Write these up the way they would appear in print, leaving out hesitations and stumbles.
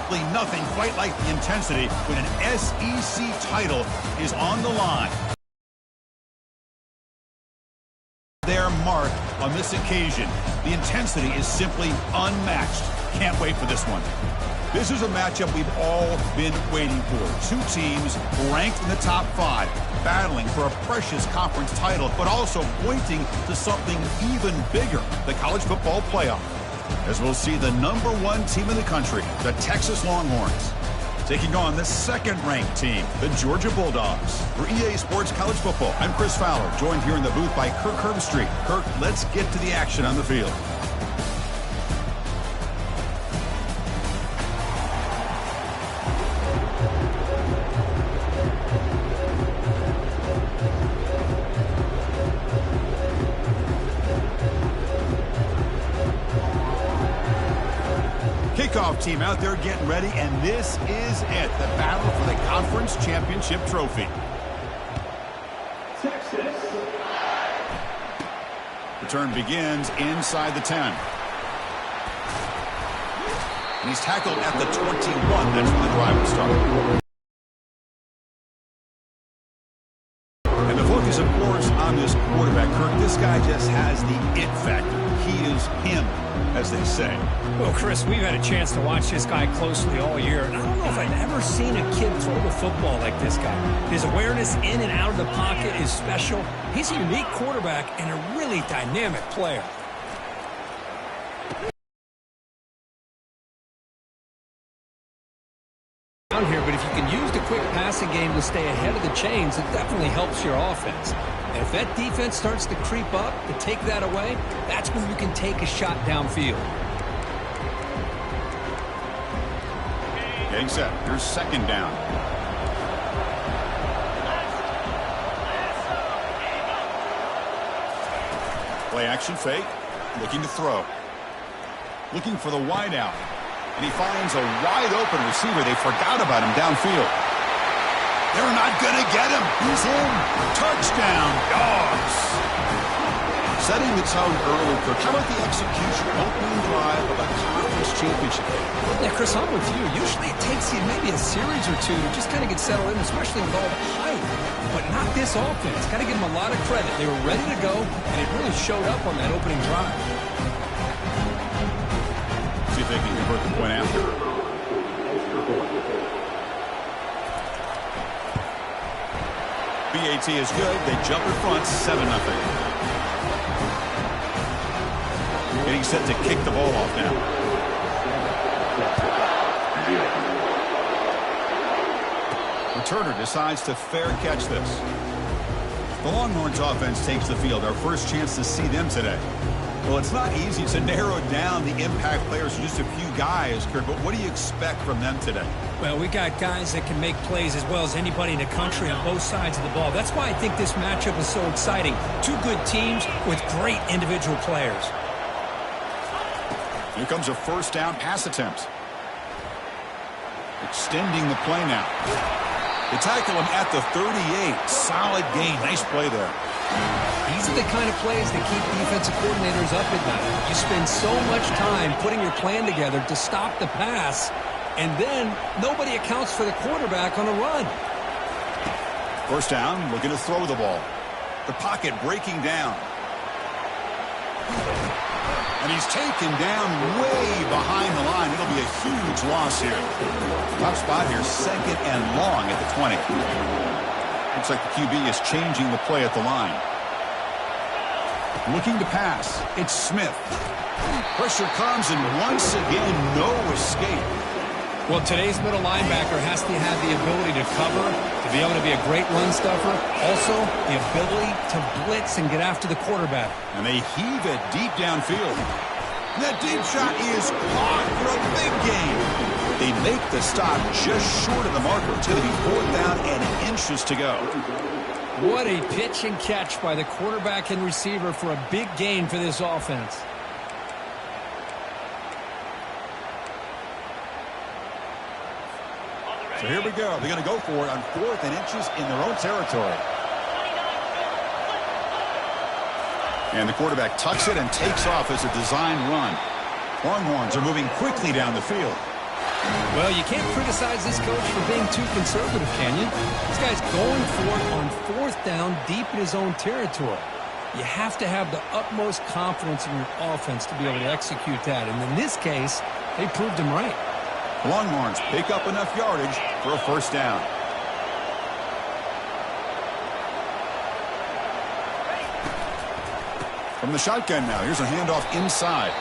Simply nothing quite like the intensity when an SEC title is on the line. Their mark on this occasion. The intensity is simply unmatched. Can't wait for this one. This is a matchup we've all been waiting for. Two teams ranked in the top 5, battling for a precious conference title, but also pointing to something even bigger, the college football playoff. As we'll see the #1 team in the country, the Texas Longhorns, taking on the second-ranked team, the Georgia Bulldogs. For EA Sports College Football, I'm Chris Fowler, joined here in the booth by Kirk Herbstreit. Kirk, let's get to the action on the field. Kickoff team out there getting ready, and this is it, the battle for the conference championship trophy. Texas. Return begins inside the 10. And he's tackled at the 21. That's where the drive will start. And the focus, of course, on this quarterback, Kirk. This guy just has the it factor. He is him, as they say. Well, Chris, we've had a chance to watch this guy closely all year, and I don't know if I've ever seen a kid throw the football like this guy. His awareness in and out of the pocket is special. He's a unique quarterback and a really dynamic player. Down here, but if you can use the quick passing game to stay ahead of the chains, it definitely helps your offense. And if that defense starts to creep up to take that away, that's when you can take a shot downfield. Getting set. Here's second down. Play action fake. Looking to throw. Looking for the wide out. And he finds a wide open receiver. They forgot about him downfield. They're not going to get him. He's in. Touchdown, Dogs. Setting the tone early, Kirk. How about the execution, opening drive of a conference championship game? Yeah, Chris, I'm with you. Usually it takes you maybe a series or two to just kind of get settled in, especially with all the hype. But not this offense. Got to give them a lot of credit. They were ready to go, and it really showed up on that opening drive. See if they can convert the point after. BAT is good. They jump in front, 7-0. Getting set to kick the ball off now. Returner decides to fair catch this. The Longhorns offense takes the field. Our first chance to see them today. Well, it's not easy to narrow down the impact players to just a few guys, Kirk, but what do you expect from them today? Well, we got guys that can make plays as well as anybody in the country on both sides of the ball. That's why I think this matchup is so exciting. Two good teams with great individual players. Here comes a first down pass attempt. Extending the play now. They tackle him at the 38. Solid gain. Nice play there. These are the kind of plays that keep defensive coordinators up at night. You spend so much time putting your plan together to stop the pass, and then nobody accounts for the quarterback on a run. First down, looking to throw the ball. The pocket breaking down. And he's taken down way behind the line. It'll be a huge loss here. Top spot here, second and long at the 20. Looks like the QB is changing the play at the line. Looking to pass. It's Smith. Pressure comes, and once again, no escape. Well, today's middle linebacker has to have the ability to cover, to be able to be a great run stuffer. Also, the ability to blitz and get after the quarterback. And they heave it deep downfield. And that deep shot is caught for a big gain. They make the stop just short of the marker until they be 4th down and inches to go. What a pitch and catch by the quarterback and receiver for a big gain for this offense. So here we go. They're going to go for it on 4th and inches in their own territory. And the quarterback tucks it and takes off as a design run. Longhorns are moving quickly down the field. Well, you can't criticize this coach for being too conservative, can you? This guy's going for it on 4th down deep in his own territory. You have to have the utmost confidence in your offense to be able to execute that. And in this case, they proved him right. Longhorns pick up enough yardage for a 1st down. From the shotgun now, here's a handoff inside.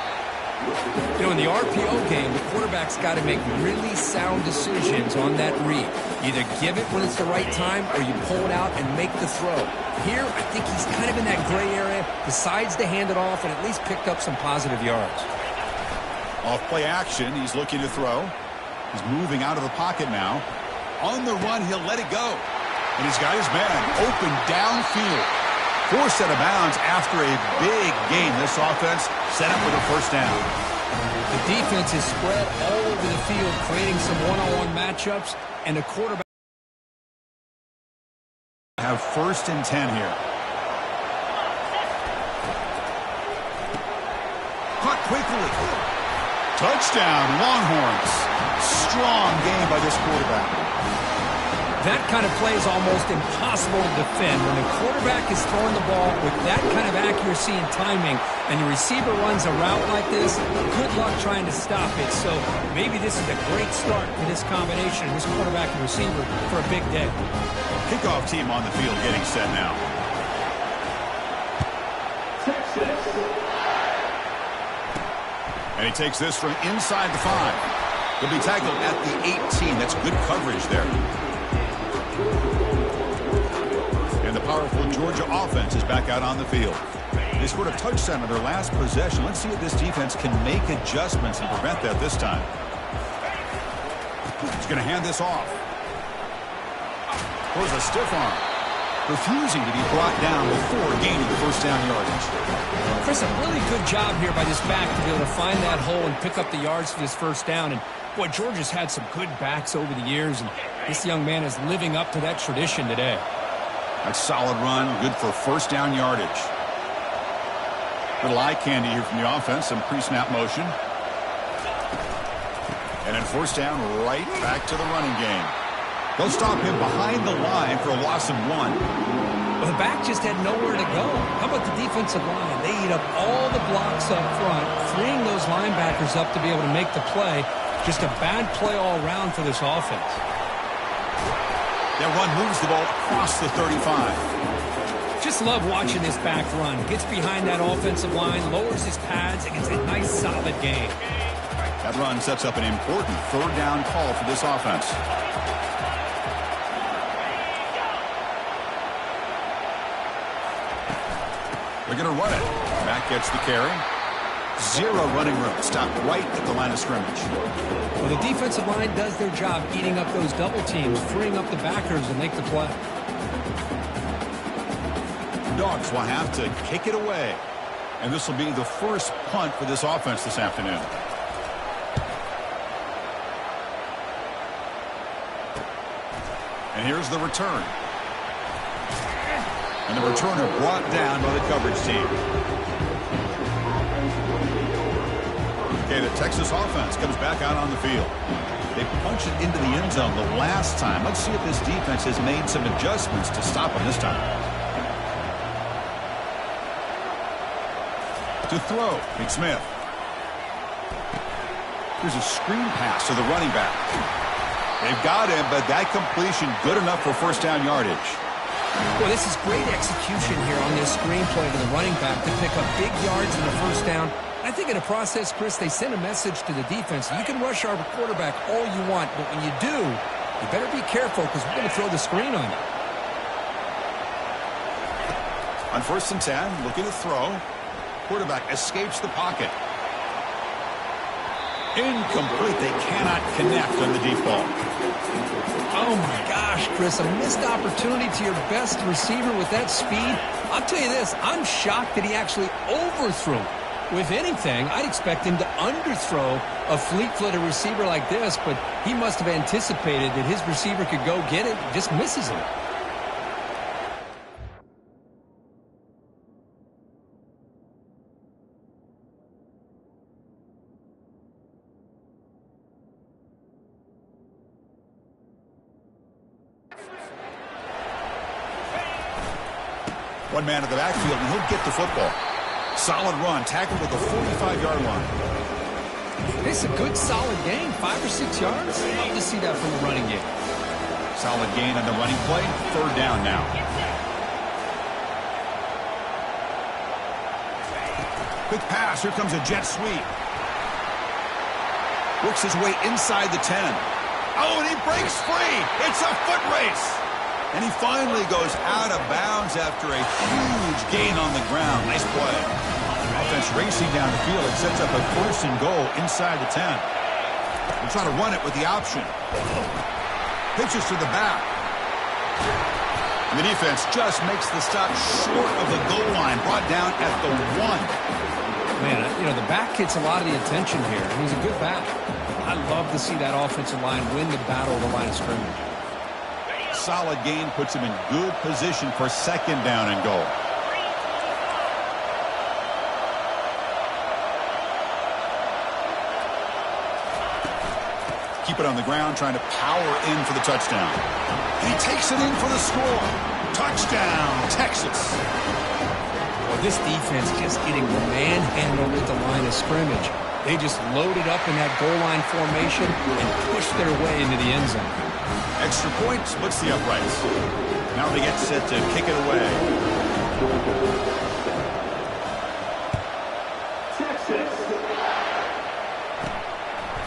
You know, in the RPO game, the quarterback's got to make really sound decisions on that read. Either give it when it's the right time or you pull it out and make the throw. Here, I think he's kind of in that gray area, decides to hand it off and at least picked up some positive yards. Off play action, he's looking to throw. He's moving out of the pocket now. On the run, he'll let it go. And he's got his man open downfield. Forced out of bounds after a big gain. This offense set up with a 1st down. The defense is spread all over the field, creating some one-on-one matchups, and the quarterback have 1st and 10 here. Caught quickly. Touchdown, Longhorns. Strong game by this quarterback. That kind of play is almost impossible to defend. When the quarterback is throwing the ball with that kind of accuracy and timing, and your receiver runs a route like this, good luck trying to stop it. So maybe this is a great start for this combination, this quarterback and receiver, for a big day. Kickoff team on the field getting set now. And he takes this from inside the 5. He'll be tackled at the 18. That's good coverage there. And the powerful Georgia offense is back out on the field. They scored a touchdown on their last possession. Let's see if this defense can make adjustments and prevent that this time. He's going to hand this off. Throws a stiff arm. Refusing to be brought down before gaining the 1st down yardage. Chris, a really good job here by this back to be able to find that hole and pick up the yards for this 1st down. And boy, Georgia's had some good backs over the years, and this young man is living up to that tradition today. That's solid run, good for 1st down yardage. Little eye candy here from the offense, some pre-snap motion. And then 1st down, right back to the running game. They'll stop him behind the line for a loss of 1. Well, the back just had nowhere to go. How about the defensive line? They eat up all the blocks up front, freeing those linebackers up to be able to make the play. Just a bad play all around for this offense. That run moves the ball across the 35. Just love watching this back run. Gets behind that offensive line, lowers his pads, and gets a nice solid gain. That run sets up an important 3rd down call for this offense. They're going to run it. Back gets the carry. 0 running room. Stopped right at the line of scrimmage. Well, the defensive line does their job eating up those double teams, freeing up the backers and make the play. Dogs will have to kick it away. And this will be the 1st punt for this offense this afternoon. And here's the return. And the returner brought down by the coverage team. Okay, the Texas offense comes back out on the field. They punch it into the end zone the last time. Let's see if this defense has made some adjustments to stop them this time. To throw, McSmith. Here's a screen pass to the running back. They've got him, but that completion good enough for 1st down yardage. Well, this is great execution here on this screen play to the running back to pick up big yards in the 1st down. I think in the process, Chris, they send a message to the defense. You can rush our quarterback all you want, but when you do, you better be careful because we're going to throw the screen on you. On 1st and 10, looking to throw. Quarterback escapes the pocket. Incomplete. They cannot connect on the deep ball. Oh, my gosh, Chris, a missed opportunity to your best receiver with that speed. I'll tell you this, I'm shocked that he actually overthrew. If anything, I'd expect him to underthrow a fleet-footed receiver like this, but he must have anticipated that his receiver could go get it, just misses him. One man in the backfield, and he'll get the football. Solid run, tackled at the 45-yard line. It's a good, solid gain, 5 or 6 yards. Love to see that from the running game. Solid gain on the running play. Third down now. Quick pass. Here comes a jet sweep. Works his way inside the 10. Oh, and he breaks free. It's a foot race. And he finally goes out of bounds after a huge gain on the ground. Nice play. Offense racing down the field. It sets up a first and goal inside the 10. We'll try to run it with the option. Pitches to the back. And the defense just makes the stop short of the goal line. Brought down at the 1. Man, the back gets a lot of the attention here. He's a good back. I love to see that offensive line win the battle of the line of scrimmage. Solid gain puts him in good position for second down and goal. Keep it on the ground, trying to power in for the touchdown. And he takes it in for the score. Touchdown, Texas. Well, this defense just getting manhandled at the line of scrimmage. They just loaded up in that goal line formation and pushed their way into the end zone. Extra point splits the uprights. Now they get set to kick it away.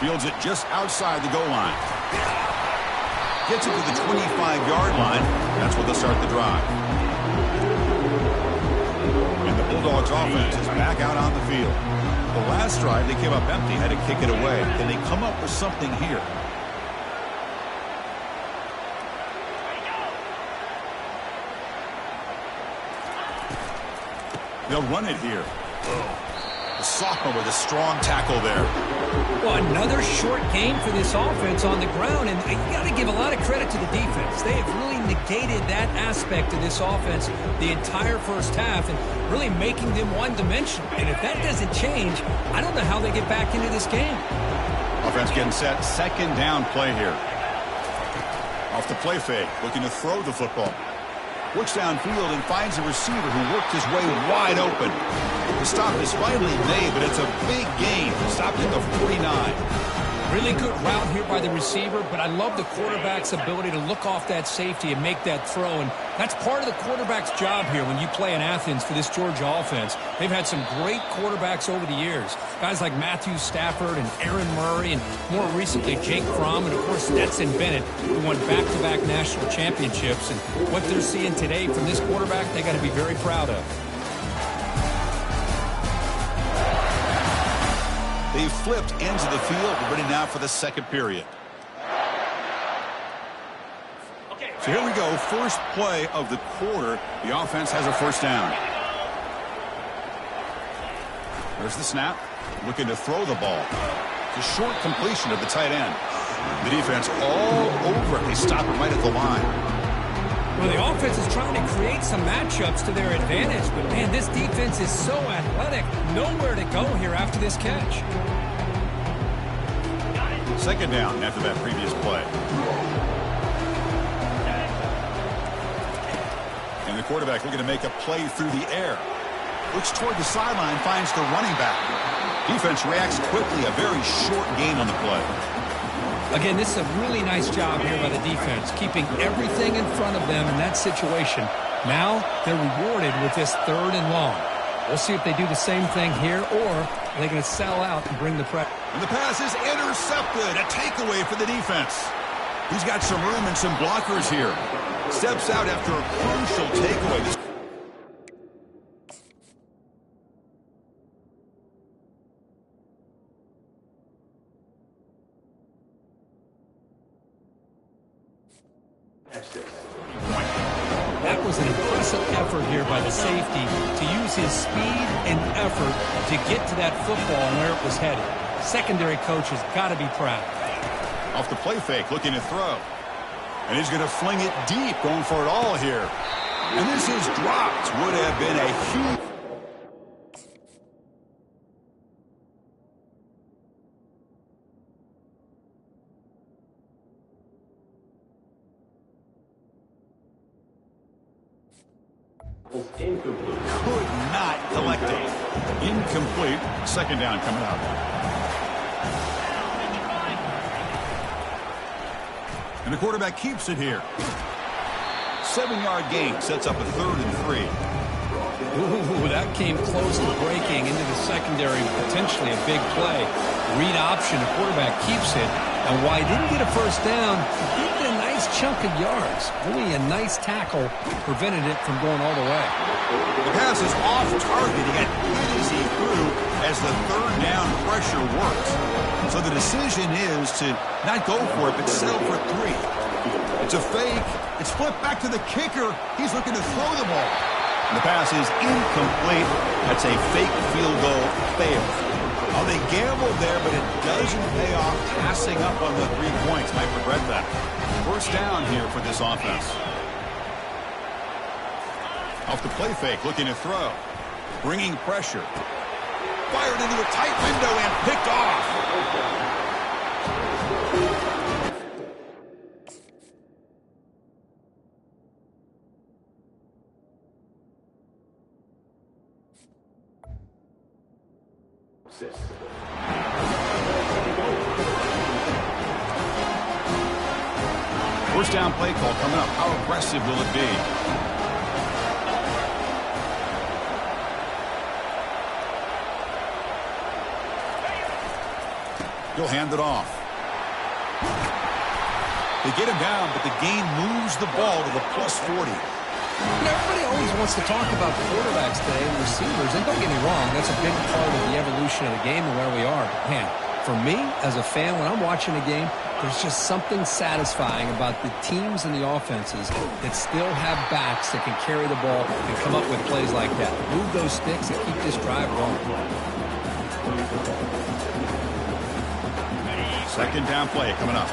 Fields it just outside the goal line. Gets it to the 25-yard line. That's where they'll start the drive. And the Bulldogs offense is back out on the field. The last drive, they came up empty, had to kick it away. Can they come up with something here? They'll run it here. The sophomore with a strong tackle there. Well, another short game for this offense on the ground, and you got to give a lot of credit to the defense. They have really negated that aspect of this offense the entire first half and really making them one-dimensional. And if that doesn't change, I don't know how they get back into this game. Offense getting set. Second down play here. Off the play fake, looking to throw the football. Works downfield and finds a receiver who worked his way wide open. The stop is finally made, but it's a big gain. Stopped at the 49. Really good route here by the receiver, but I love the quarterback's ability to look off that safety and make that throw. And that's part of the quarterback's job here when you play in Athens for this Georgia offense. They've had some great quarterbacks over the years. Guys like Matthew Stafford and Aaron Murray and more recently Jake Fromm and, of course, Stetson Bennett, who won back-to-back national championships. And what they're seeing today from this quarterback, they got to be very proud of. They flipped ends of the field, ready now for the second period. So here we go, first play of the quarter. The offense has a first down. There's the snap, looking to throw the ball. It's a short completion of the tight end. The defense all over it. They stop it right at the line. Well, the offense is trying to create some matchups to their advantage, but, man, this defense is so athletic. Nowhere to go here after this catch. Second down after that previous play. And the quarterback looking to make a play through the air. Looks toward the sideline, finds the running back. Defense reacts quickly, a very short gain on the play. Again, this is a really nice job here by the defense, keeping everything in front of them in that situation. Now they're rewarded with this third and long. We'll see if they do the same thing here, or are they going to sell out and bring the pressure. And the pass is intercepted. A takeaway for the defense. He's got some room and some blockers here. Steps out after a crucial takeaway. That was an impressive effort here by the safety to use his speed and effort to get to that football and where it was headed. Secondary coach has got to be proud. Off the play fake, looking to throw. And he's going to fling it deep, going for it all here. And this is dropped. Would have been a huge... Could not collect it. Incomplete. Second down coming up. And the quarterback keeps it here. 7-yard gain sets up a 3rd and 3. Ooh, that came close to breaking into the secondary, potentially a big play. Read option, the quarterback keeps it. And while he didn't get a first down, he did get a nice chunk of yards. Only a nice tackle prevented it from going all the way. The pass is off target. He got hit as he threw as the 3rd down pressure works. So the decision is to not go for it, but settle for 3. It's a fake. It's flipped back to the kicker. He's looking to throw the ball. And the pass is incomplete. That's a fake field goal fail. Oh, they gambled there, but it doesn't pay off. Passing up on the 3 points. Might regret that. First down here for this offense. Off the play fake, looking to throw. Bringing pressure. Fired into a tight window and picked off. First down play call coming up. How aggressive will it be? He'll hand it off. They get him down, but the gain moves the ball to the +40. Everybody always wants to talk about quarterbacks today and receivers, and don't get me wrong, that's a big part of the evolution of the game and where we are. But man, for me, as a fan, when I'm watching a game, there's just something satisfying about the teams and the offenses that still have backs that can carry the ball and come up with plays like that. Move those sticks and keep this drive going. Second down play coming up.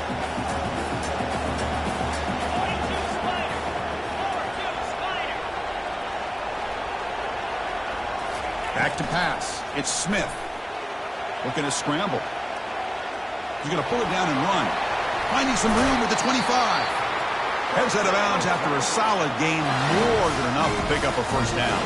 Back to pass. It's Smith. Looking to scramble. He's going to pull it down and run. Finding some room at the 25. Heads out of bounds after a solid gain, more than enough to pick up a first down.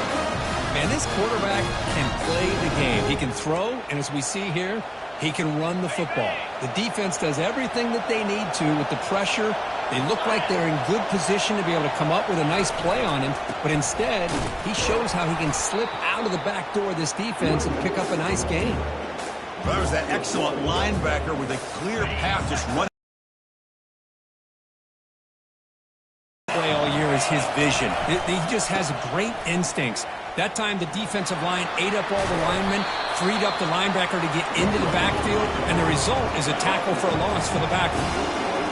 Man, this quarterback can play the game. He can throw, and as we see here, he can run the football. The defense does everything that they need to with the pressure. They look like they're in good position to be able to come up with a nice play on him, but instead, he shows how he can slip out of the back door of this defense and pick up a nice gain. Well, that was that excellent linebacker with a clear path just running. Play all year is his vision. He just has great instincts. That time, the defensive line ate up all the linemen, freed up the linebacker to get into the backfield, and the result is a tackle for a loss for the backer.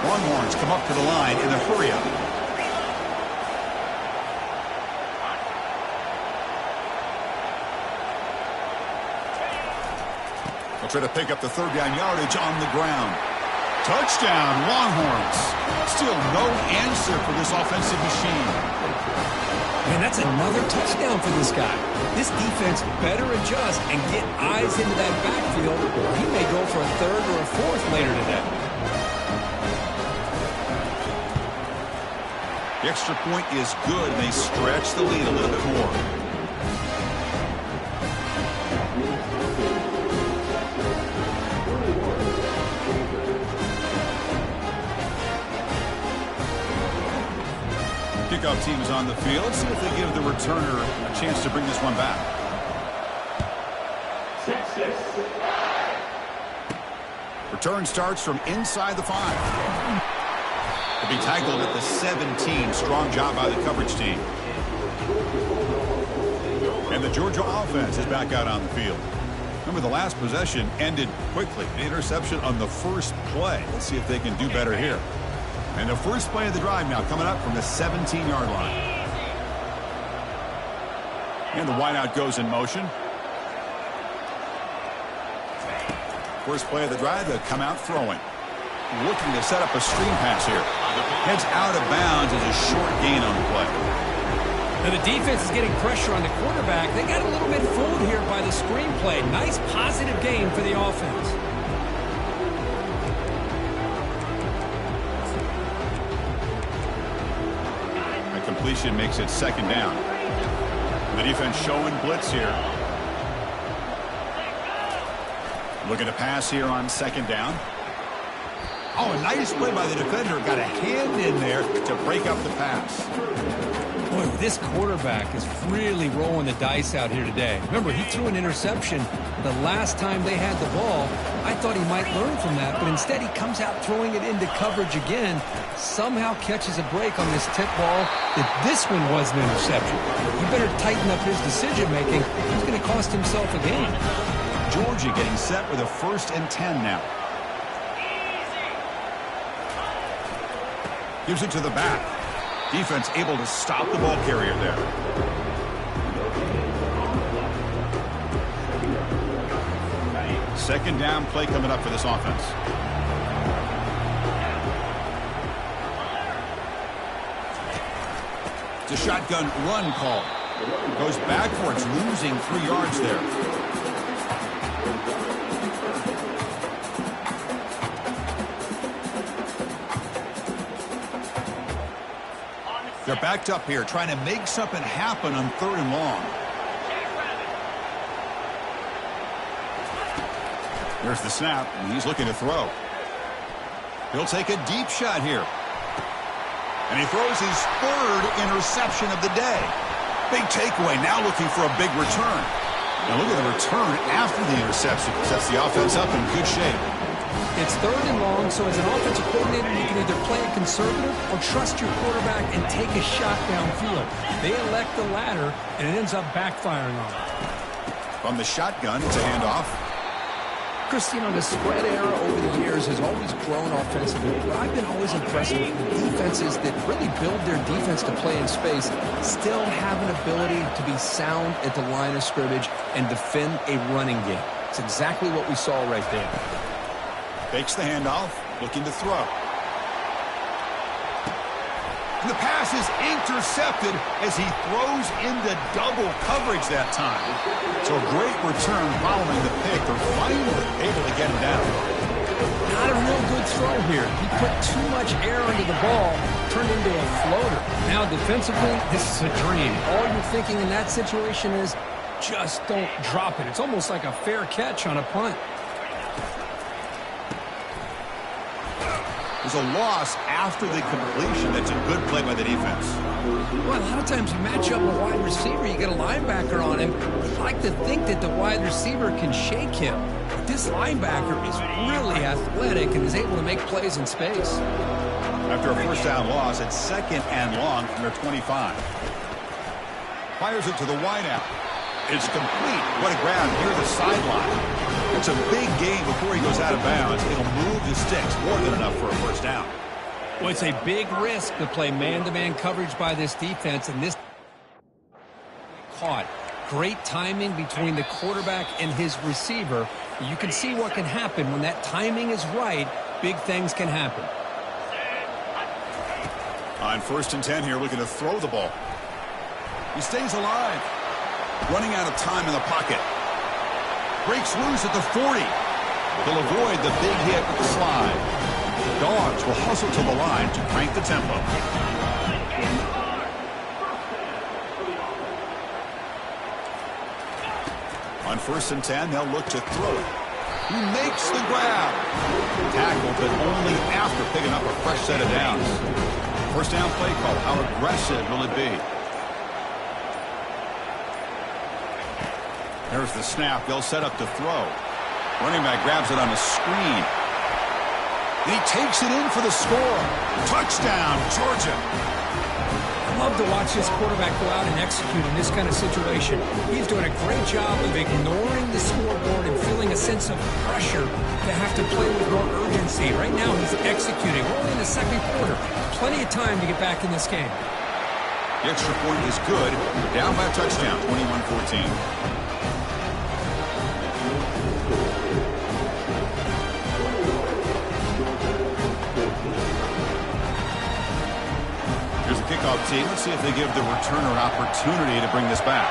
Longhorns come up to the line in the hurry-up. They'll try to pick up the 3rd down yardage on the ground. Touchdown, Longhorns. Still no answer for this offensive machine. Man, that's another touchdown for this guy. This defense better adjust and get eyes into that backfield, or he may go for a 3rd or a 4th later today. The extra point is good, and they stretch the lead a little bit more. Kickoff team is on the field. Let's see if they give the returner a chance to bring this one back. Return starts from inside the 5. They'll be tackled at the 17. Strong job by the coverage team. And the Georgia offense is back out on the field. Remember, the last possession ended quickly. An interception on the first play. Let's see if they can do better here. And the first play of the drive now coming up from the 17-yard line. And the wideout goes in motion. First play of the drive, they'll come out throwing. Looking to set up a screen pass here. Heads out of bounds as a short gain on the play. Now the defense is getting pressure on the quarterback. They got a little bit fooled here by the screen play. Nice positive gain for the offense. A completion makes it second down. The defense showing blitz here. Looking to pass here on second down. Oh, a nice play by the defender. Got a hand in there to break up the pass. Boy, this quarterback is really rolling the dice out here today. Remember, he threw an interception the last time they had the ball. I thought he might learn from that, but instead he comes out throwing it into coverage again. Somehow catches a break on this tip ball that this one was an interception. He better tighten up his decision-making. He's going to cost himself a game. Georgia getting set with a 1st and 10 now. Gives it to the back. Defense able to stop the ball carrier there. Second down play coming up for this offense. It's a shotgun run call. Goes backwards, losing 3 yards there. They're backed up here, trying to make something happen on 3rd and long. There's the snap, and he's looking to throw. He'll take a deep shot here. And he throws his 3rd interception of the day. Big takeaway, now looking for a big return. Now look at the return after the interception. Sets the offense up in good shape. It's 3rd and long, so as an offensive coordinator, you can either play it conservative or trust your quarterback and take a shot downfield. They elect the latter, and it ends up backfiring on them. From the shotgun, it's a handoff. Chris, you know, the spread era over the years has always grown offensively, but I've been always impressed with the defenses that really build their defense to play in space, still have an ability to be sound at the line of scrimmage and defend a running game. It's exactly what we saw right there. Fakes the handoff, looking to throw. And the pass is intercepted as he throws into double coverage that time. So a great return following the pick. They're finally able to get him down. Not a real good throw here. He put too much air into the ball, turned into a floater. Now defensively, this is a dream. All you're thinking in that situation is just don't drop it. It's almost like a fair catch on a punt. There's a loss after the completion. That's a good play by the defense. Well, a lot of times you match up a wide receiver, you get a linebacker on him. You'd like to think that the wide receiver can shake him. But this linebacker is really athletic and is able to make plays in space. After a 1st down loss, it's 2nd and long from their 25. Fires it to the wideout. It's complete. What a grab near the sideline. It's a big gain before he goes out of bounds. It'll move the sticks more than enough for a 1st down. Well, it's a big risk to play man-to-man coverage by this defense, and this caught. Great timing between the quarterback and his receiver. You can see what can happen when that timing is right. Big things can happen. On 1st and 10 here, looking to throw the ball. He stays alive. Running out of time in the pocket. Breaks loose at the 40. They'll avoid the big hit with the slide. The Dogs will hustle to the line to crank the tempo. On 1st and 10, they'll look to throw it. He makes the grab. Tackled, but only after picking up a fresh set of downs. 1st down play call. How aggressive will it be? There's the snap. They'll set up to throw. Running back grabs it on a screen. And he takes it in for the score. Touchdown, Georgia. I love to watch this quarterback go out and execute in this kind of situation. He's doing a great job of ignoring the scoreboard and feeling a sense of pressure to have to play with more urgency. Right now he's executing. We're only in the 2nd quarter. Plenty of time to get back in this game. The extra point is good. Down by a touchdown, 21-14. Kickoff team. Let's see if they give the returner an opportunity to bring this back.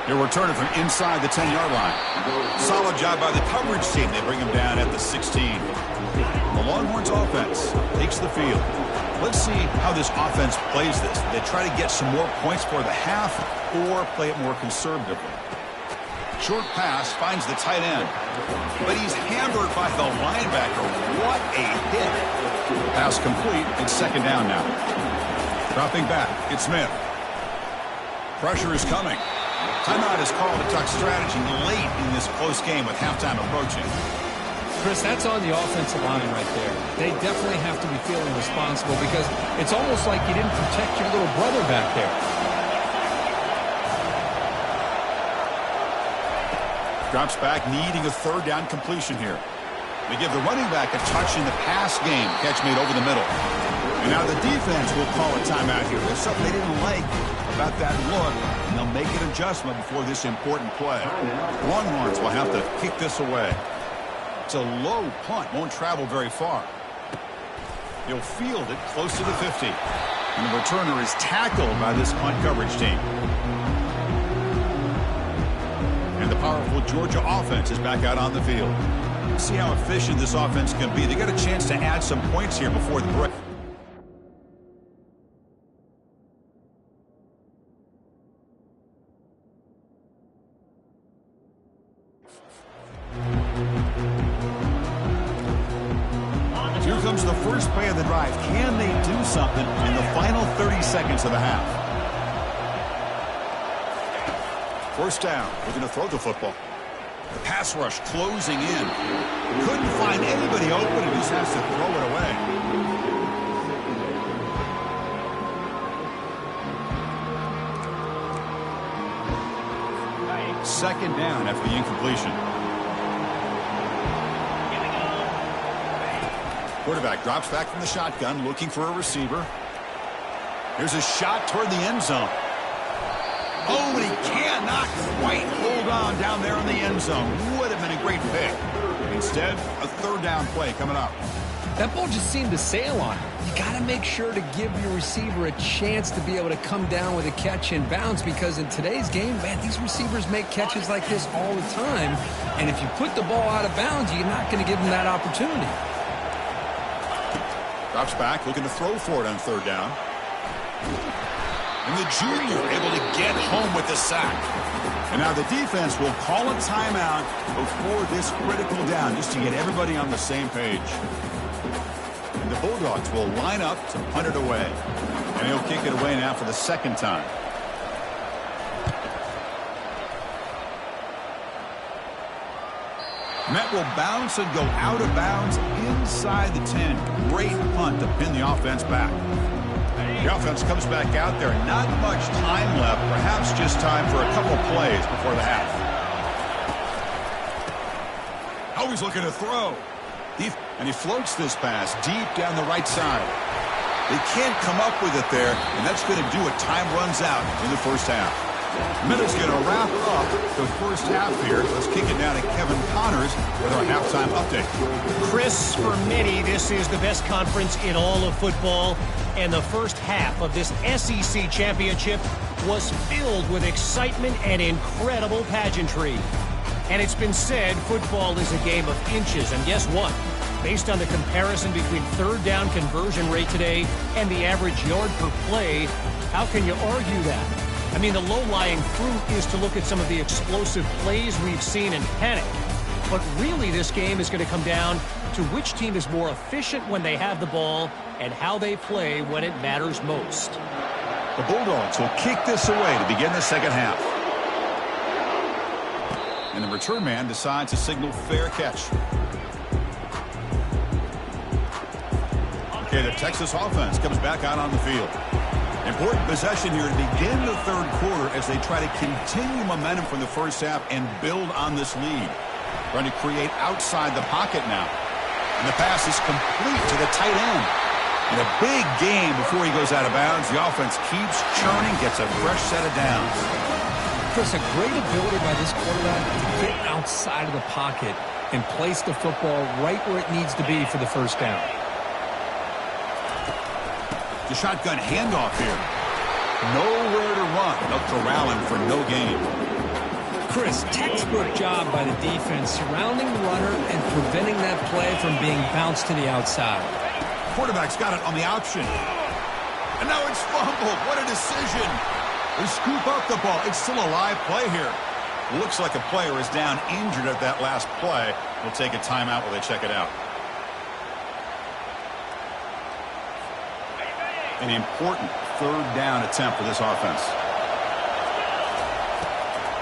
He'll return it from inside the 10-yard line. Solid job by the coverage team. They bring him down at the 16. The Longhorns offense takes the field. Let's see how this offense plays this. They try to get some more points for the half or play it more conservatively. Short pass finds the tight end, but he's hammered by the linebacker. What a hit. Pass complete. It's second down now. Dropping back, it's Smith. Pressure is coming. Timeout is called to talk strategy late in this close game with halftime approaching. Chris, that's on the offensive line right there. They definitely have to be feeling responsible because it's almost like you didn't protect your little brother back there. Drops back, needing a third down completion here. They give the running back a touch in the pass game. Catch made over the middle. And now the defense will call a timeout here. There's something they didn't like about that look, and they'll make an adjustment before this important play. Longhorns will have to kick this away. It's a low punt, won't travel very far. He'll field it close to the 50. And the returner is tackled by this punt coverage team. And the powerful Georgia offense is back out on the field. See how efficient this offense can be. They got a chance to add some points here before the break. Here comes the first play of the drive. Can they do something in the final 30 seconds of the half? First down. They're going to throw the football. The pass rush closing in. Couldn't find anybody open and just has to throw it away. Second down after the incompletion. Quarterback drops back from the shotgun, looking for a receiver. Here's a shot toward the end zone. Oh, but he cannot quite hold on down there in the end zone. Would have been a great pick. Instead, a third down play coming up. That ball just seemed to sail on him. You got to make sure to give your receiver a chance to be able to come down with a catch and bounce, because in today's game, man, these receivers make catches like this all the time. And if you put the ball out of bounds, you're not going to give them that opportunity. Drops back, looking to throw for it on third down. And the junior able to get home with the sack. And now the defense will call a timeout before this critical down, just to get everybody on the same page. And the Bulldogs will line up to punt it away. And he'll kick it away now for the second time. Met will bounce and go out of bounds inside the 10. Great punt to pin the offense back. The offense comes back out there. Not much time left. Perhaps just time for a couple plays before the half. Always looking to throw. And he floats this pass deep down the right side. They can't come up with it there, and that's going to do it. Time runs out in the first half. Minute's going to wrap up the first half here. Let's kick it down to Kevin Connors with our halftime update. Chris, for many, this is the best conference in all of football. And the first half of this SEC championship was filled with excitement and incredible pageantry. And it's been said football is a game of inches. And guess what? Based on the comparison between third down conversion rate today and the average yard per play, how can you argue that? I mean, the low-lying fruit is to look at some of the explosive plays we've seen in panic. But really, this game is going to come down to which team is more efficient when they have the ball and how they play when it matters most. The Bulldogs will kick this away to begin the second half. And the return man decides to signal fair catch. Okay, the Texas offense comes back out on the field. Important possession here to begin the third quarter as they try to continue momentum from the first half and build on this lead. Trying to create outside the pocket now. And the pass is complete to the tight end. And a big game before he goes out of bounds. The offense keeps churning, gets a fresh set of downs. Chris, a great ability by this quarterback to get outside of the pocket and place the football right where it needs to be for the first down. The shotgun handoff here. Nowhere to run. They'll corral him for no gain. Chris, textbook job by the defense surrounding the runner and preventing that play from being bounced to the outside. Quarterback's got it on the option. And now it's fumbled. What a decision. They scoop up the ball. It's still a live play here. Looks like a player is down injured at that last play. We'll take a timeout while they check it out. An important third down attempt for this offense.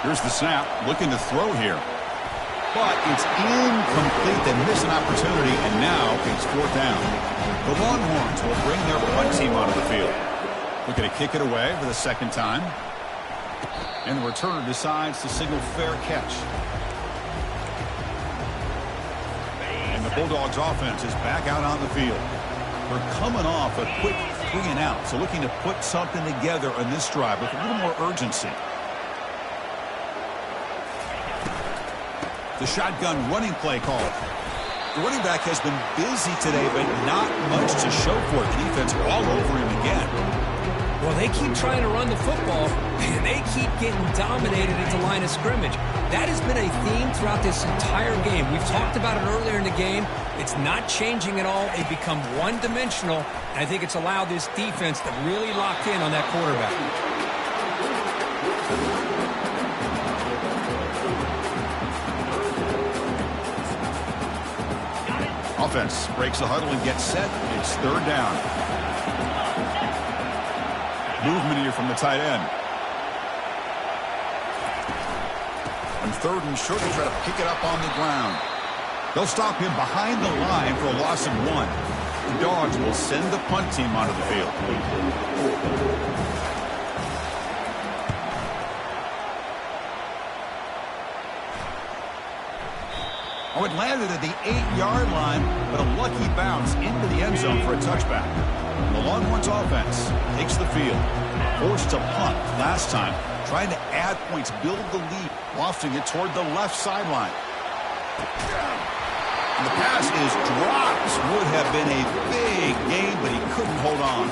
Here's the snap. Looking to throw here. But it's incomplete. They miss an opportunity, and now it's fourth down. The Longhorns will bring their punt team onto the field. Looking to kick it away for the second time. And the returner decides to signal fair catch. And the Bulldogs offense is back out on the field. They're coming off a quick 3-and-out, so looking to put something together on this drive with a little more urgency. The shotgun running play call. The running back has been busy today, but not much to show for it. The defense all over him again. Well, they keep trying to run the football, and they keep getting dominated at the line of scrimmage. That has been a theme throughout this entire game. We've talked about it earlier in the game. It's not changing at all. They've become one-dimensional, and I think it's allowed this defense to really lock in on that quarterback. Offense breaks the huddle and gets set. It's third down. Movement here from the tight end. And third and short, they try to pick it up on the ground. They'll stop him behind the line for a loss of 1. The Dogs will send the punt team onto the field. Oh, it landed at the 8-yard line, but a lucky bounce into the end zone for a touchback. The Longhorns offense takes the field. Forced to punt last time, trying to add points, build the lead, lofting it toward the left sideline. And the pass is dropped. Would have been a big game, but he couldn't hold on.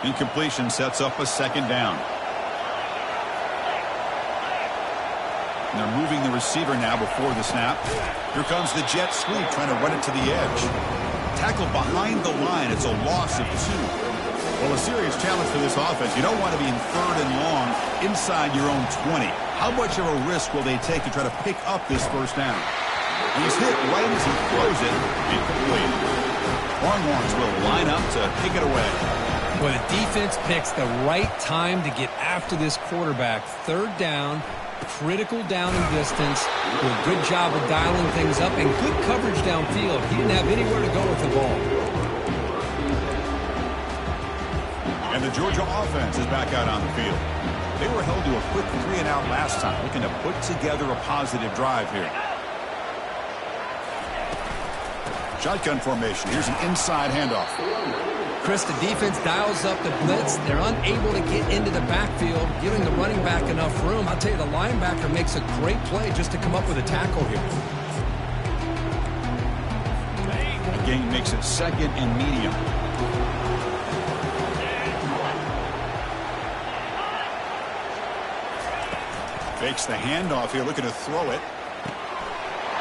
Incompletion sets up a second down. And they're moving the receiver now before the snap. Here comes the jet sweep, trying to run it to the edge. Tackled behind the line. It's a loss of 2. Well, a serious challenge for this offense. You don't want to be in third and long inside your own 20. How much of a risk will they take to try to pick up this first down? He's hit right as he throws it. Incomplete. Longhorns will line up to kick it away. Well, the defense picks the right time to get after this quarterback. Third down, critical down and distance. Do a good job of dialing things up and good coverage downfield. He didn't have anywhere to go with the ball. And the Georgia offense is back out on the field. They were held to a quick 3-and-out last time, looking to put together a positive drive here. Shotgun formation. Here's an inside handoff. Chris, the defense dials up the blitz. They're unable to get into the backfield, giving the running back enough room. I'll tell you, the linebacker makes a great play just to come up with a tackle here. The gain makes it second and medium. Fakes the handoff here, looking to throw it.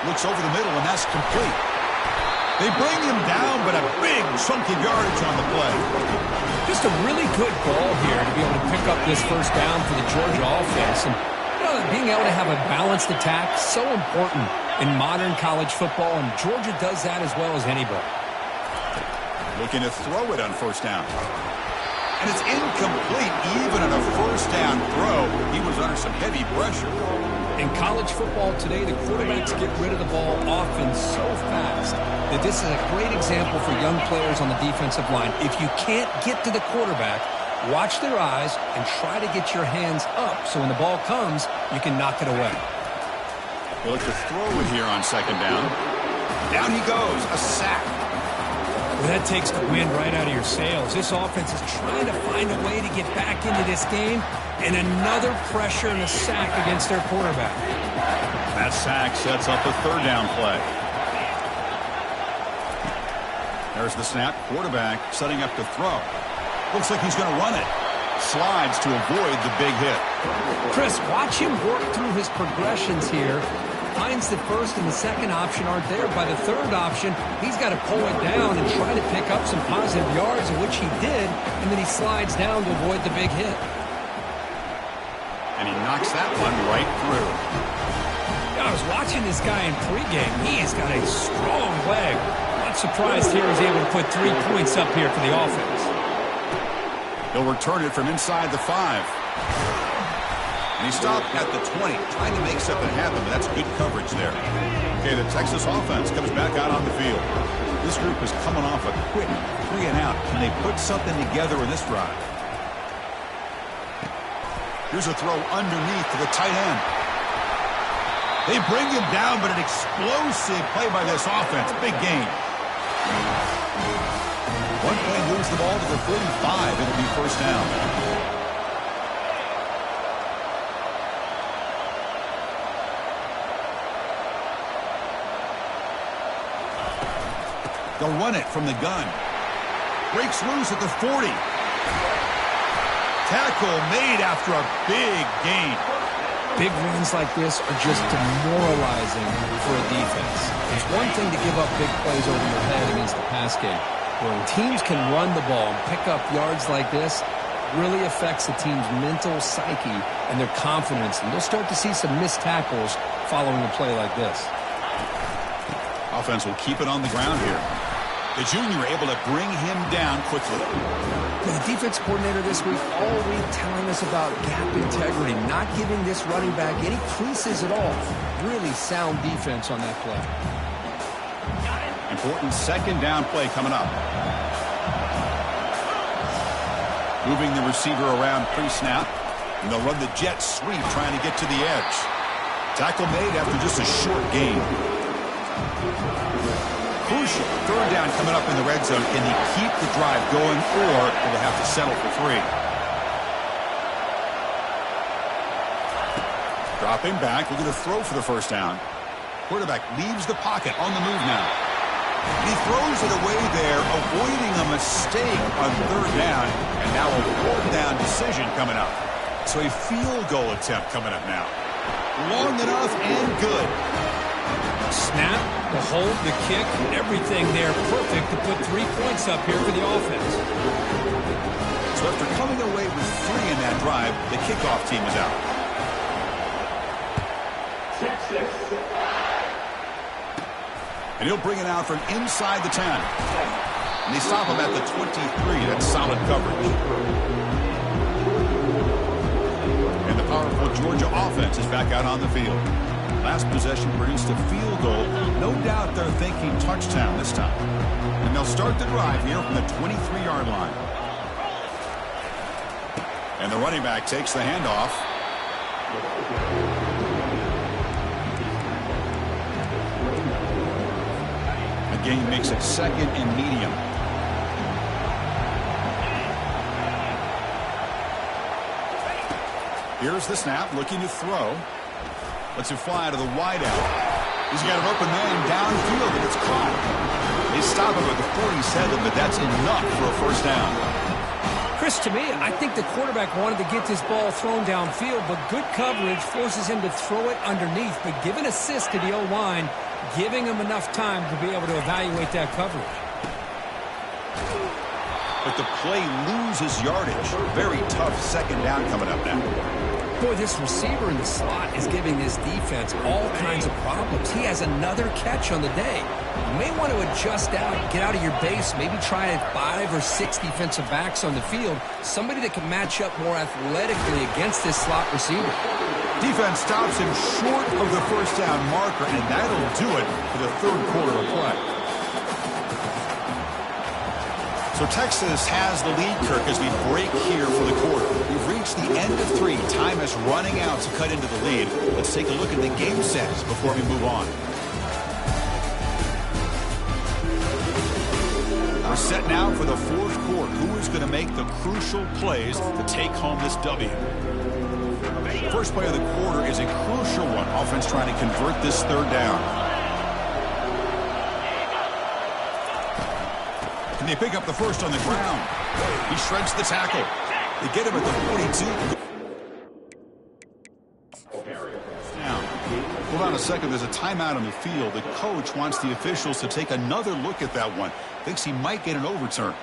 Looks over the middle, and that's complete. They bring him down, but a big chunk of yardage on the play. Just a really good ball here to be able to pick up this first down for the Georgia offense. And you know, being able to have a balanced attack, so important in modern college football, and Georgia does that as well as anybody. Looking to throw it on first down. And it's incomplete, even on a first down throw. He was under some heavy pressure. In college football today, the quarterbacks get rid of the ball often so fast that this is a great example for young players on the defensive line. If you can't get to the quarterback, watch their eyes and try to get your hands up so when the ball comes, you can knock it away. They'll look to throw it here on second down. Down he goes, a sack. Well, that takes the wind right out of your sails. This offense is trying to find a way to get back into this game, and another pressure and a sack against their quarterback. That sack sets up a third down play. There's the snap. Quarterback setting up to throw. Looks like he's going to run it. Slides to avoid the big hit. Chris, watch him work through his progressions here. Finds the first and the second option aren't there. By the third option, he's got to pull it down and try to pick up some positive yards, of which he did, and then he slides down to avoid the big hit. And he knocks that one right through. I was watching this guy in pregame. He has got a strong leg. Not surprised here he's able to put 3 points up here for the offense. He'll return it from inside the 5. And he stopped at the 20, trying to make something happen, but that's good coverage there. Okay, the Texas offense comes back out on the field. This group is coming off a quick 3 and out, and they put something together in this drive. Here's a throw underneath to the tight end. They bring him down, but an explosive play by this offense. Big gain. One play moves the ball to the 45. It'll be first down. They'll run it from the gun. Breaks loose at the 40. Tackle made after a big gain. Big runs like this are just demoralizing for a defense. It's one thing to give up big plays over your head against the pass game. When teams can run the ball and pick up yards like this, it really affects the team's mental psyche and their confidence. And you'll start to see some missed tackles following a play like this. Offense will keep it on the ground here. The junior able to bring him down quickly. The defense coordinator this week all week telling us about gap integrity, not giving this running back any creases at all. Really sound defense on that play. Important second down play coming up. Moving the receiver around pre-snap. And they'll run the jet sweep trying to get to the edge. Tackle made after just a short gain. Crucial third down coming up in the red zone. Can he keep the drive going, or will they have to settle for 3? Dropping back, looking to throw for the first down. Quarterback leaves the pocket on the move now. And he throws it away there, avoiding a mistake on third down, and now a fourth down decision coming up. So a field goal attempt coming up now. Long enough and good. Snap, the hold, the kick, everything there perfect to put 3 points up here for the offense. So after coming away with 3 in that drive, the kickoff team is out. And he'll bring it out from inside the 10. And they stop him at the 23. That's solid coverage. And the powerful Georgia offense is back out on the field. Last possession produced a field goal. No doubt they're thinking touchdown this time. And they'll start the drive here from the 23-yard line. And the running back takes the handoff. The gain makes it second and medium. Here's the snap, looking to throw. Lets it fly to the wideout. He's got an open man downfield, and it's caught. They stop him at the 47, but that's enough for a first down. Chris, to me, I think the quarterback wanted to get this ball thrown downfield, but good coverage forces him to throw it underneath. But give an assist to the O-line, giving him enough time to be able to evaluate that coverage. But the play loses yardage. Very tough second down coming up now. Boy, this receiver in the slot is giving this defense all kinds of problems. He has another catch on the day. You may want to adjust out, get out of your base, maybe try 5 or 6 defensive backs on the field, somebody that can match up more athletically against this slot receiver. Defense stops him short of the first down marker, and that'll do it for the third quarter of play. So Texas has the lead, Kirk, as we break here for the quarter. We've reached the end of 3. Time is running out to cut into the lead. Let's take a look at the game sets before we move on. We're set now for the fourth quarter. Who is going to make the crucial plays to take home this W? first play of the quarter is a crucial one. Offense trying to convert this third down. And they pick up the first on the ground. He shreds the tackle. They get him at the 42. Now, hold on a second. There's a timeout on the field. The coach wants the officials to take another look at that one. Thinks he might get an overturn.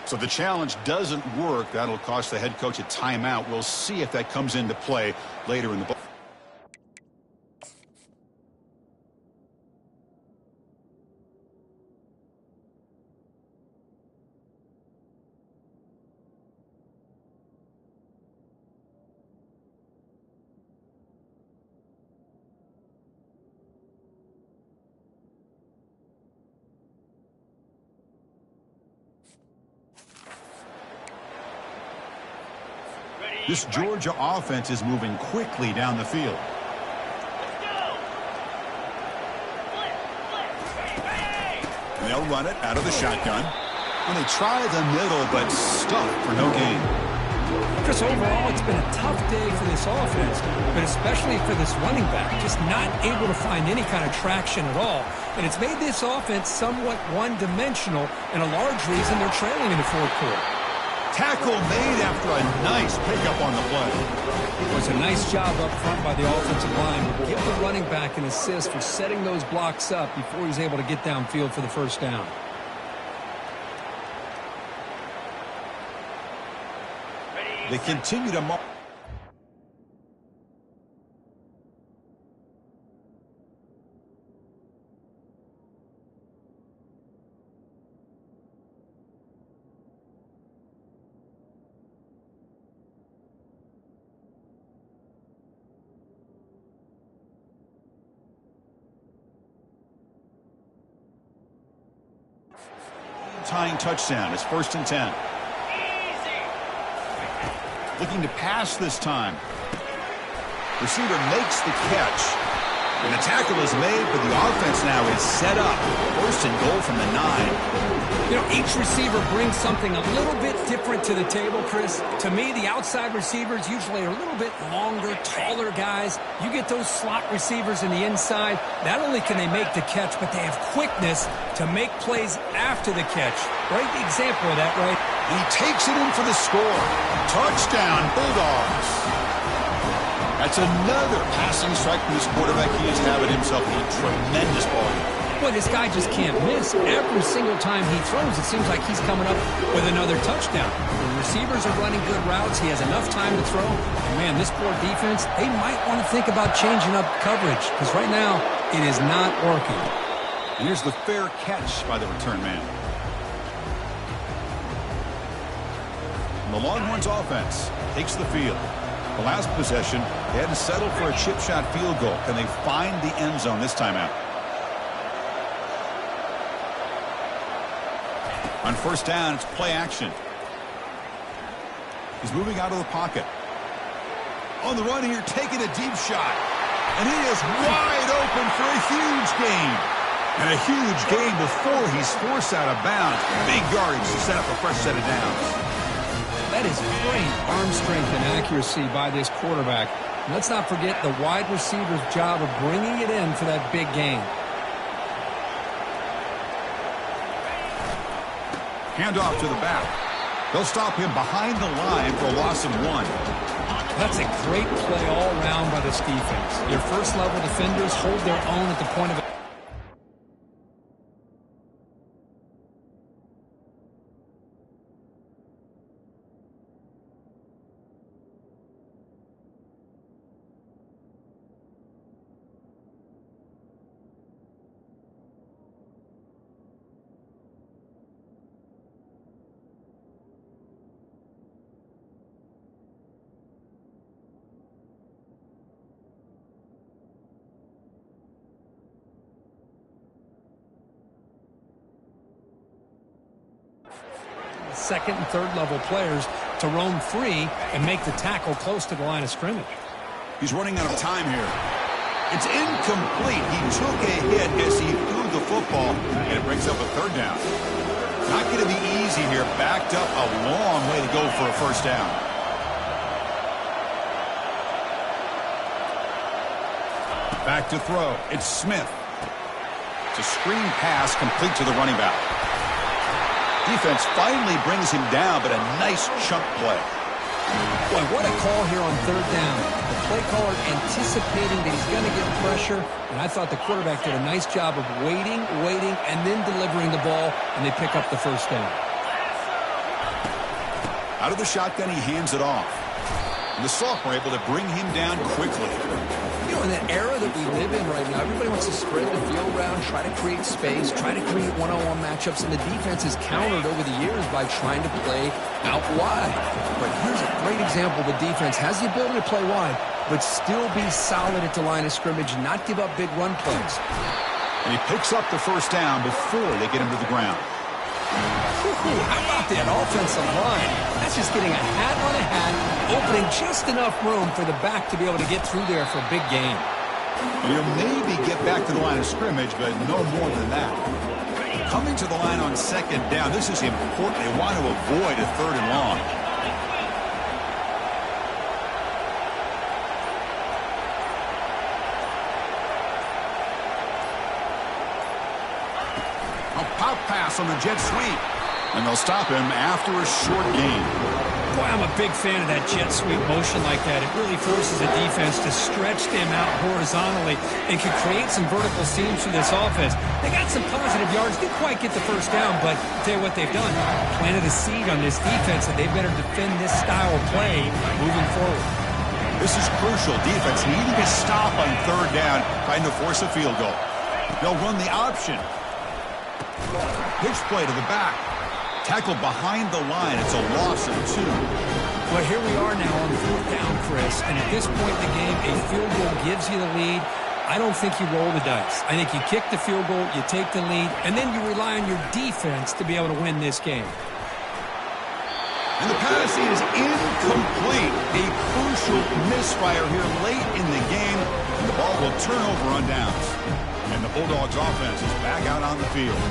So the challenge doesn't work. That'll cost the head coach a timeout. We'll see if that comes into play later in the ball. This Georgia offense is moving quickly down the field. And they'll run it out of the shotgun. And they try the middle, but stuck for no gain. Chris, overall, it's been a tough day for this offense, but especially for this running back, just not able to find any kind of traction at all. And it's made this offense somewhat one-dimensional, and a large reason they're trailing in the fourth quarter. Tackle made after a nice pickup on the play. It was a nice job up front by the offensive line. Give the running back an assist for setting those blocks up before he's able to get downfield for the first down. They continue to mark. Tying touchdown. It's 1st and 10. Looking to pass this time. Receiver makes the catch. And the tackle is made, but the offense now is set up. 1st and goal from the 9. You know, each receiver brings something a little bit different to the table, Chris. To me, the outside receivers usually are a little bit longer, taller guys. You get those slot receivers in the inside. Not only can they make the catch, but they have quickness to make plays after the catch. Great example of that, right? He takes it in for the score. Touchdown, Bulldogs. That's another passing strike from this quarterback. He is having himself a tremendous ball game. Boy, this guy just can't miss. Every single time he throws, it seems like he's coming up with another touchdown. The receivers are running good routes. He has enough time to throw. And, man, this poor defense, they might want to think about changing up coverage because right now it is not working. And here's the fair catch by the return man. And the Longhorns offense takes the field. The last possession, they had to settle for a chip shot field goal. Can they find the end zone this time out? On 1st down, it's play action. He's moving out of the pocket. On the run here, taking a deep shot. And he is wide open for a huge gain. And a huge gain before he's forced out of bounds. Big yardage to set up a fresh set of downs. That is great arm strength and accuracy by this quarterback. And let's not forget the wide receiver's job of bringing it in for that big gain. Handoff to the back. They'll stop him behind the line for a loss of 1. That's a great play all around by this defense. Your first-level defenders hold their own at the point of second and third level players to roam free and make the tackle close to the line of scrimmage. He's running out of time here. It's incomplete. He took a hit as he threw the football, and it brings up a third down. Not going to be easy here. Backed up a long way to go for a first down. Back to throw. It's Smith. It's a screen pass complete to the running back. Defense finally brings him down, but a nice chunk play. Boy, what a call here on third down. The play caller anticipating that he's going to get pressure, and I thought the quarterback did a nice job of waiting, and then delivering the ball, and they pick up the first down. Out of the shotgun, he hands it off. And the sophomore able to bring him down quickly. You know, in the era that we live in right now, everybody wants to spread the field around, try to create space, try to create one-on-one matchups, and the defense has countered over the years by trying to play out wide. But here's a great example. The defense has the ability to play wide, but still be solid at the line of scrimmage and not give up big run plays. And he picks up the first down before they get him to the ground. How about that offensive line? That's just getting a hat on a hat, opening just enough room for the back to be able to get through there for a big gain. You'll maybe get back to the line of scrimmage, but no more than that. Coming to the line on second down, this is important. They want to avoid a third and long. A pop pass on the jet sweep. And they'll stop him after a short gain. Boy, I'm a big fan of that jet sweep motion like that. It really forces a defense to stretch them out horizontally and can create some vertical seams through this offense. They got some positive yards. Didn't quite get the first down, but I'll tell you what they've done. Planted a seed on this defense, and they better defend this style of play moving forward. This is crucial. Defense needing a stop on third down, trying to force a field goal. They'll run the option. Pitch play to the back. Tackled behind the line. It's a loss of 2. Well, here we are now on fourth down, Chris. And at this point in the game, a field goal gives you the lead. I don't think you roll the dice. I think you kick the field goal, you take the lead, and then you rely on your defense to be able to win this game. And the pass is incomplete. A crucial misfire here late in the game. And the ball will turn over on downs. And the Bulldogs offense is back out on the field.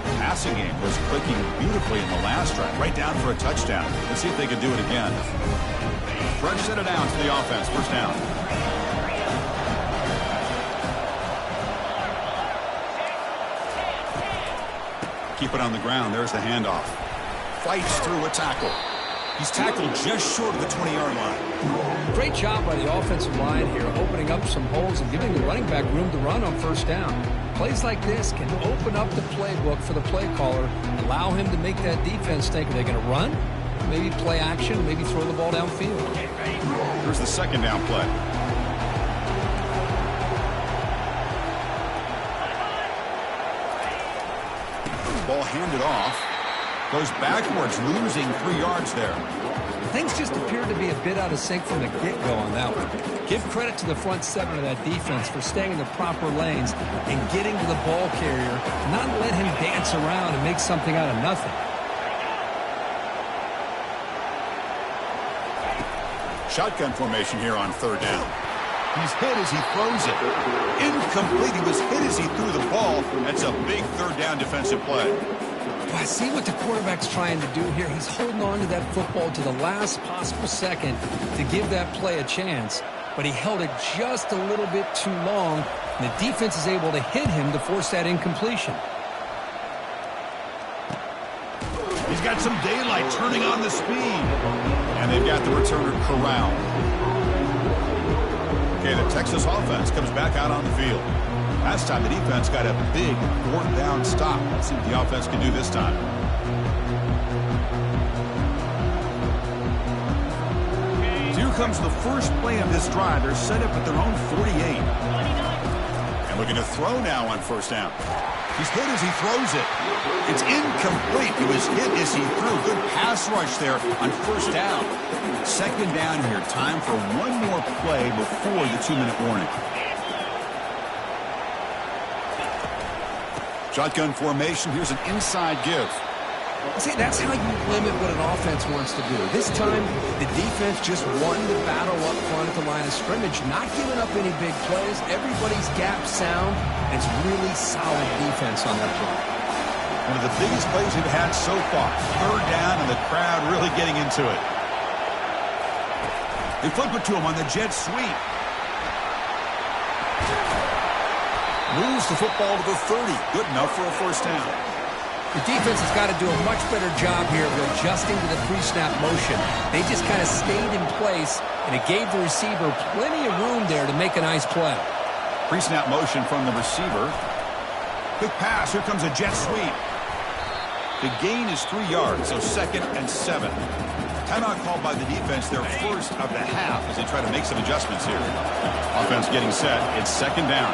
The passing game was clicking beautifully in the last drive, right down for a touchdown. Let's see if they can do it again. French set it down to the offense. First down. Keep it on the ground. There's the handoff. Fights through a tackle. He's tackled just short of the 20-yard line. Great job by the offensive line here, opening up some holes and giving the running back room to run on first down. Plays like this can open up the playbook for the play caller, allow him to make that defense think, are they going to run? Maybe play action, maybe throw the ball downfield. Here's the second down play. Ball handed off. Goes backwards, losing 3 yards there. Things just appeared to be a bit out of sync from the get-go on that one. Give credit to the front seven of that defense for staying in the proper lanes and getting to the ball carrier, not let him dance around and make something out of nothing. Shotgun formation here on third down. He's hit as he throws it. Incomplete. He was hit as he threw the ball. That's a big third down defensive play. Well, I see what the quarterback's trying to do here. He's holding on to that football to the last possible second to give that play a chance. But he held it just a little bit too long, and the defense is able to hit him to force that incompletion. He's got some daylight turning on the speed. And they've got the returner corralled. Okay, the Texas offense comes back out on the field. Last time the defense got a big fourth down stop. Let's see what the offense can do this time. So here comes the first play of this drive. They're set up at their own 48. And looking to throw now on first down. He's hit as he throws it. It's incomplete. It was hit as he threw. Good pass rush there on first down. Second down here. Time for one more play before the 2-minute warning. Shotgun formation. Here's an inside give. See, that's how you limit what an offense wants to do. This time, the defense just won the battle up front at the line of scrimmage, not giving up any big plays. Everybody's gap sound. It's really solid defense on that front. One of the biggest plays we've had so far. Third down, and the crowd really getting into it. They flip it to him on the jet sweep. Moves the football to the 30. Good enough for a first down. The defense has got to do a much better job here of adjusting to the pre-snap motion. They just kind of stayed in place, and it gave the receiver plenty of room there to make a nice play. Pre-snap motion from the receiver. Quick pass. Here comes a jet sweep. The gain is 3 yards, so 2nd and 7. Timeout called by the defense, their first of the half, as they try to make some adjustments here. Offense getting set. It's 2nd down.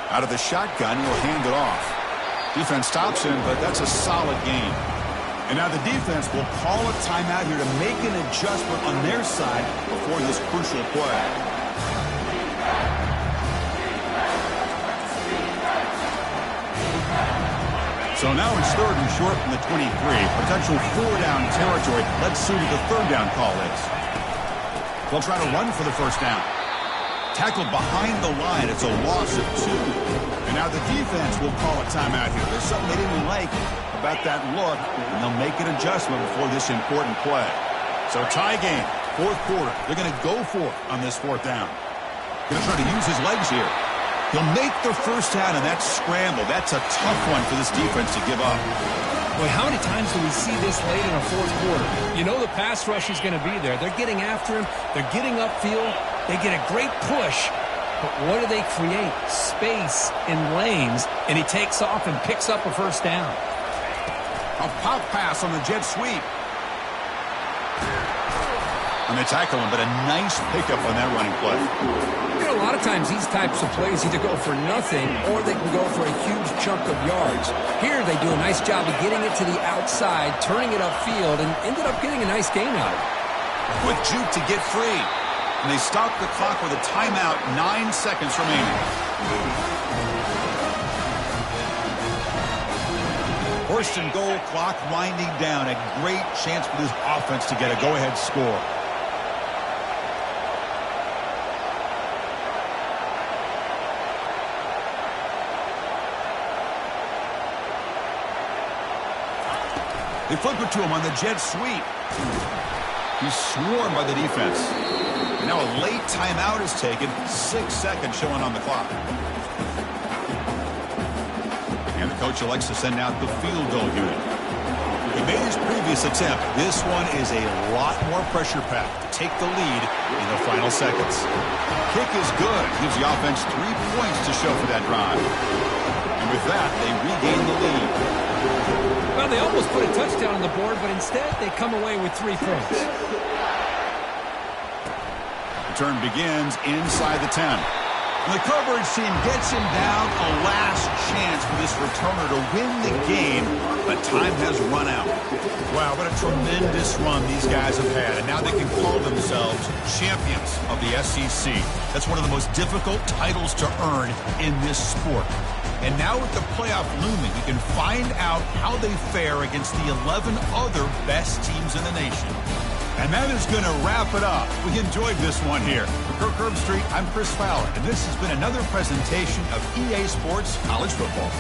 Out of the shotgun, he'll hand it off. Defense stops him, but that's a solid gain. And now the defense will call a timeout here to make an adjustment on their side before this crucial play. So now it's 3rd and short from the 23. Potential 4-down territory. Let's see what the 3rd down call is. They'll try to run for the first down. Tackled behind the line. It's a loss of 2. And now the defense will call a timeout here. There's something they didn't like about that look, and they'll make an adjustment before this important play. So tie game, 4th quarter. They're going to go for it on this 4th down. Going to try to use his legs here. He'll make the first down, and that scramble. That's a tough one for this defense to give up. Boy, how many times do we see this late in a 4th quarter? You know the pass rush is going to be there. They're getting after him. They're getting upfield. They get a great push. But what do they create? Space in lanes. And he takes off and picks up a first down. A pop pass on the jet sweep. And they tackle him, but a nice pickup on that running play. You know, a lot of times these types of plays either go for nothing or they can go for a huge chunk of yards. Here they do a nice job of getting it to the outside, turning it upfield, and ended up getting a nice gain out of it. Quick juke to get free. And they stop the clock with a timeout, 9 seconds remaining. First and goal, clock winding down. A great chance for this offense to get a go-ahead score. They flip it to him on the jet sweep. He's swarmed by the defense. And now a late timeout is taken. 6 seconds showing on the clock. And the coach elects to send out the field goal unit. He made his previous attempt. This one is a lot more pressure packed to take the lead in the final seconds. Kick is good. Gives the offense 3 points to show for that drive. And with that, they regain the lead. Well, they almost put a touchdown on the board, but instead they come away with 3 points. Return begins inside the 10. And the coverage team gets him down. A last chance for this returner to win the game, but time has run out. Wow, what a tremendous run these guys have had, and now they can call themselves champions of the SEC. That's one of the most difficult titles to earn in this sport. And now with the playoff looming, we can find out how they fare against the 11 other best teams in the nation. And that is going to wrap it up. We enjoyed this one here. For Kirk Herbstreit, I'm Chris Fowler, and this has been another presentation of EA Sports College Football.